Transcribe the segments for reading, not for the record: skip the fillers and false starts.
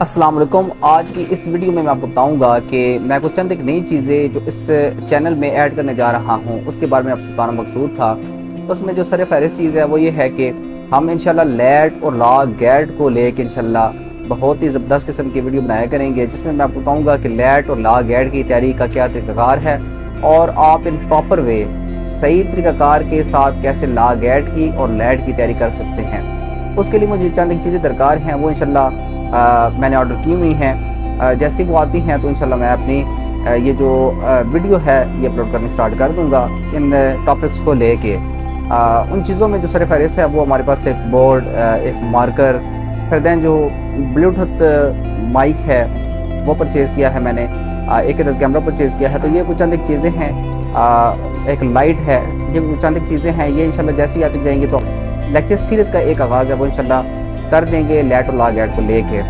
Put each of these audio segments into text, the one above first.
السلام علیکم۔ آج کی اس ویڈیو میں آپ کو بتاؤں گا کہ میں کچھ چند ایک نئی چیزیں جو اس چینل میں ایڈ کرنے جا رہا ہوں اس کے بارے میں آپ کو بتانا مقصود تھا۔ اس میں جو سر فہرست چیز ہے وہ یہ ہے کہ ہم انشاءاللہ لیٹ اور لا گیٹ کو لے کے انشاءاللہ بہت ہی زبردست قسم کی ویڈیو بنایا کریں گے، جس میں میں آپ کو بتاؤں گا کہ لیٹ اور لا گیٹ کی تیاری کا کیا طریقہ کار ہے اور آپ ان پراپر وے صحیح طریقہ کار کے ساتھ کیسے لا گیٹ کی اور لیٹ کی تیاری کر سکتے ہیں۔ اس کے لیے مجھے چند ایک چیزیں درکار ہیں، وہ انشاءاللہ میں نے آرڈر کی ہوئی ہیں۔ جیسی وہ آتی ہیں تو انشاءاللہ میں اپنی یہ جو ویڈیو ہے یہ اپلوڈ کرنے سٹارٹ کر دوں گا ان ٹاپکس کو لے کے۔ ان چیزوں میں جو سر فہرست ہے وہ ہمارے پاس ایک بورڈ، ایک مارکر، پھر دین جو بلوٹوتھ مائک ہے وہ پرچیز کیا ہے میں نے، ایک کیمرہ پرچیز کیا ہے۔ تو یہ کچھ چند ایک چیزیں ہیں، ایک لائٹ ہے، یہ کچھ چند ایک چیزیں ہیں۔ یہ انشاءاللہ جیسی آتی جائیں گی تو لیکچر سیریز کا ایک آغاز ہے وہ انشاءاللہ کر دیں گے لیٹ اور لا گیٹ کو لے کے۔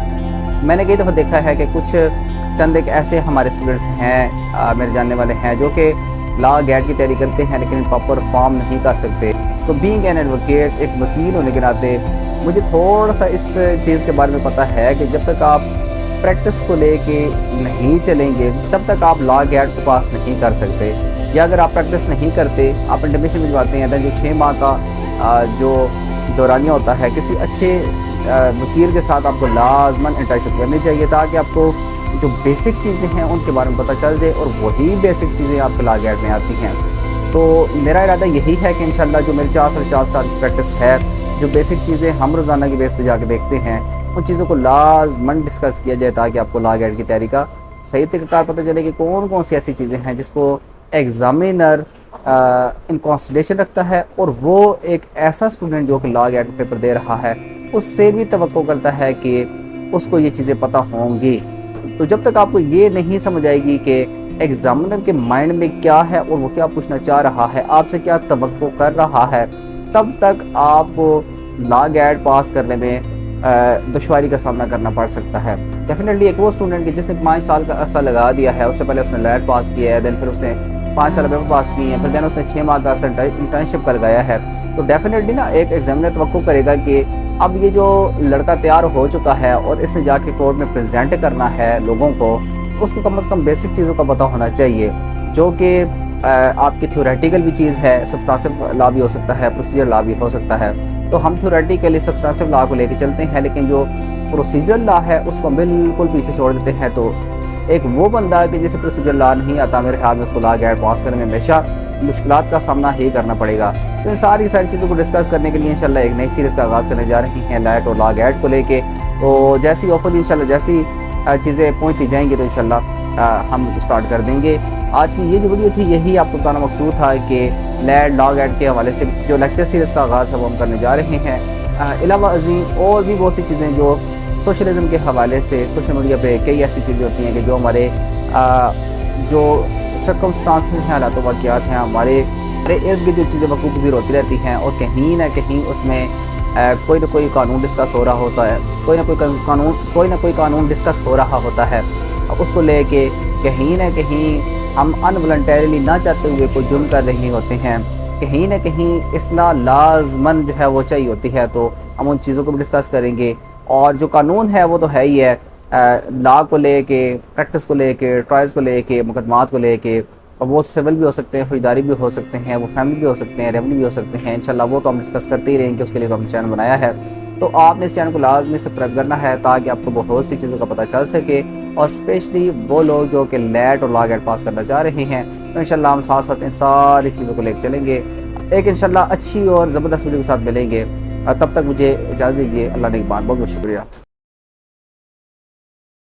میں نے کئی دفعہ دیکھا ہے کہ کچھ چند ایک ایسے ہمارے اسٹوڈنٹس ہیں، میرے جاننے والے ہیں، جو کہ لا گیٹ کی تیاری کرتے ہیں لیکن پراپر فارم نہیں کر سکتے۔ تو بینگ این ایڈوکیٹ، ایک وکیل ہونے کے ناطے مجھے تھوڑا سا اس چیز کے بارے میں پتہ ہے کہ جب تک آپ پریکٹس کو لے کے نہیں چلیں گے تب تک آپ لا گیٹ کو پاس نہیں کر سکتے۔ یا اگر آپ پریکٹس نہیں کرتے، آپ انٹیمیشن بھجواتے ہیں، جو 6 ماہ کا جو دورانیہ ہوتا ہے، کسی اچھے وکیل کے ساتھ آپ کو لازماً انٹرنشپ کرنی چاہیے تاکہ آپ کو جو بیسک چیزیں ہیں ان کے بارے میں پتہ چل جائے اور وہی بیسک چیزیں آپ کے لا گیٹ میں آتی ہیں۔ تو میرا ارادہ یہی ہے کہ انشاءاللہ جو میری 4 سال کی پریکٹس ہے، جو بیسک چیزیں ہم روزانہ کی بیس پہ جا کے دیکھتے ہیں، ان چیزوں کو لازماً ڈسکس کیا جائے تاکہ آپ کو لا گیٹ کی تیاری کا صحیح طریقہ کار پتہ چلے کہ کون کون سی ایسی چیزیں ہیں جس کو ایگزامینر ان کنسیڈریشن رکھتا ہے اور وہ ایک ایسا اسٹوڈنٹ جو کہ لا گیٹ پیپر دے رہا ہے اس سے بھی توقع کرتا ہے کہ اس کو یہ چیزیں پتہ ہوں گی۔ تو جب تک آپ کو یہ نہیں سمجھ آئے گی کہ ایگزامینر کے مائنڈ میں کیا ہے اور وہ کیا پوچھنا چاہ رہا ہے، آپ سے کیا توقع کر رہا ہے، تب تک آپ لا گیٹ پاس کرنے میں دشواری کا سامنا کرنا پڑ سکتا ہے۔ ڈیفینیٹلی ایک وہ اسٹوڈنٹ کی جس نے 5 سال کا عرصہ لگا دیا ہے، اس سے پہلے اس نے لیٹ پاس کیا ہے، دین پھر اس نے 5 سال پیپر پاس کیے ہیں، پھر دین اس نے 6 ماہ کا عرصہ انٹرنشپ کر گیا ہے، تو ڈیفینیٹلی نا ایک ایگزامینر توقع کرے گا کہ اب یہ جو لڑکا تیار ہو چکا ہے اور اس نے جا کے کورٹ میں پریزنٹ کرنا ہے لوگوں کو، اس کو کم از کم بیسک چیزوں کا پتہ ہونا چاہیے، جو کہ آپ کی تھیوریٹیکل بھی چیز ہے، سبسٹانسو لا بھی ہو سکتا ہے، پروسیجر لا بھی ہو سکتا ہے۔ تو ہم تھیوریٹیکلی سبسٹانسو لا کو لے کے چلتے ہیں لیکن جو پروسیجر لا ہے اس کو بالکل پیچھے چھوڑ دیتے ہیں۔ تو ایک وہ بندہ کہ جسے پروسیجر لا نہیں آتا، میرے خیال میں اس کو لا گیٹ پاس کرنے میں ہمیشہ مشکلات کا سامنا ہی کرنا پڑے گا۔ تو ان ساری چیزوں کو ڈسکس کرنے کے لیے انشاءاللہ ایک نئی سیریز کا آغاز کرنے جا رہی ہیں لیٹ اور لا گیٹ کو لے کے۔ تو جیسی آفر انشاءاللہ جیسی چیزیں پہنچتی جائیں گی تو انشاءاللہ ہم سٹارٹ کر دیں گے۔ آج کی یہ جو ویڈیو تھی یہی آپ کو بتانا مقصود تھا کہ لیٹ لا گیٹ کے حوالے سے جو لیکچر سیریز کا آغاز ہے وہ ہم کرنے جا رہے ہیں۔ علاوہ ازیں اور بھی بہت سی چیزیں جو سوشلزم کے حوالے سے سوشل میڈیا پہ کئی ایسی چیزیں ہوتی ہیں کہ جو ہمارے جو سرکمسٹانسز ہیں، حالات و واقعات ہیں، ہمارے ارد گرد جو چیزیں وقوع پذیر ہوتی رہتی ہیں اور کہیں نہ کہیں اس میں کوئی نہ کوئی قانون ڈسکس ہو رہا ہوتا ہے، کوئی نہ کوئی قانون ڈسکس ہو رہا ہوتا ہے، اس کو لے کے کہیں نہ کہیں ہم انوالنٹریلی نہ چاہتے ہوئے کوئی جرم کر رہے ہوتے ہیں، کہیں نہ کہیں اصلاح لازماً جو ہے وہ چاہیے ہوتی ہے۔ تو ہم ان چیزوں کو بھی ڈسکس کریں گے، اور جو قانون ہے وہ تو ہے ہی ہے، لا کو لے کے، پریکٹس کو لے کے، ٹرائلز کو لے کے، مقدمات کو لے کے، اور وہ سول بھی ہو سکتے ہیں، فوجداری بھی ہو سکتے ہیں، وہ فیملی بھی ہو سکتے ہیں، ریونیو بھی ہو سکتے ہیں، انشاءاللہ وہ تو ہم ڈسکس کرتے ہی رہیں گے، اس کے لیے تو ہم چینل بنایا ہے۔ تو آپ نے اس چینل کو لازمی سبسکرائب کرنا ہے تاکہ آپ کو بہت سی چیزوں کا پتہ چل سکے، اور اسپیشلی وہ لوگ جو کہ لیٹ اور لا گیٹ پاس کرنا چاہ رہے ہیں، تو انشاءاللہ ہم ساتھ ساتھ ان ساری چیزوں کو لے کے چلیں گے، ایک انشاءاللہ اچھی اور زبردست ویڈیو کے ساتھ ملیں گے۔ تب تک مجھے اجازت دیجیے، اللہ نگہبان، بہت بہت شکریہ۔